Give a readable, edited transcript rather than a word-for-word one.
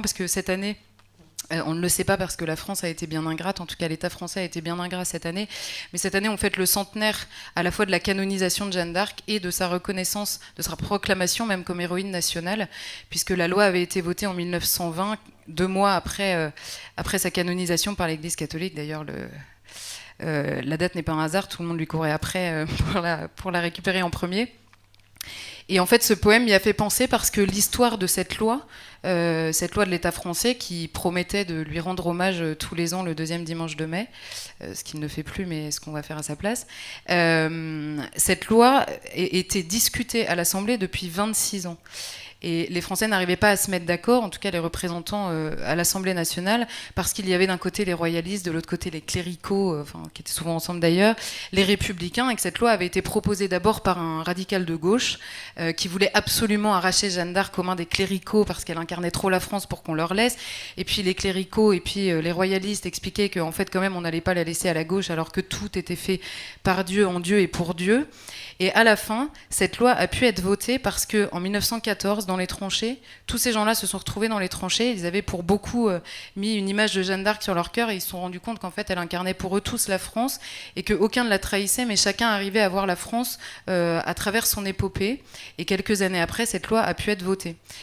parce que cette année, on ne le sait pas parce que la France a été bien ingrate, en tout cas l'État français a été bien ingrat cette année, mais cette année on fête le centenaire à la fois de la canonisation de Jeanne d'Arc et de sa reconnaissance, de sa proclamation même comme héroïne nationale, puisque la loi avait été votée en 1920, 2 mois après sa canonisation par l'Église catholique. D'ailleurs, la date n'est pas un hasard, tout le monde lui courait après pour la récupérer en premier. Et en fait, ce poème m'y a fait penser parce que l'histoire de cette loi de l'État français qui promettait de lui rendre hommage tous les ans le deuxième dimanche de mai, ce qu'il ne fait plus, mais ce qu'on va faire à sa place. Cette loi était discutée à l'Assemblée depuis 26 ans. Et les Français n'arrivaient pas à se mettre d'accord, en tout cas les représentants à l'Assemblée nationale, parce qu'il y avait d'un côté les royalistes, de l'autre côté les cléricaux, qui étaient souvent ensemble d'ailleurs, les républicains, et que cette loi avait été proposée d'abord par un radical de gauche qui voulait absolument arracher Jeanne d'Arc aux mains des cléricaux parce qu'elle incarnait trop la France pour qu'on leur laisse. Et puis les cléricaux et puis les royalistes expliquaient qu'en fait quand même on n'allait pas la laisser à la gauche alors que tout était fait par Dieu, en Dieu et pour Dieu. Et à la fin, cette loi a pu être votée parce qu'en 1914, dans les tranchées, tous ces gens-là se sont retrouvés dans les tranchées. Ils avaient pour beaucoup mis une image de Jeanne d'Arc sur leur cœur et ils se sont rendus compte qu'en fait, elle incarnait pour eux tous la France et qu'aucun ne la trahissait, mais chacun arrivait à voir la France à travers son épopée. Et quelques années après, cette loi a pu être votée.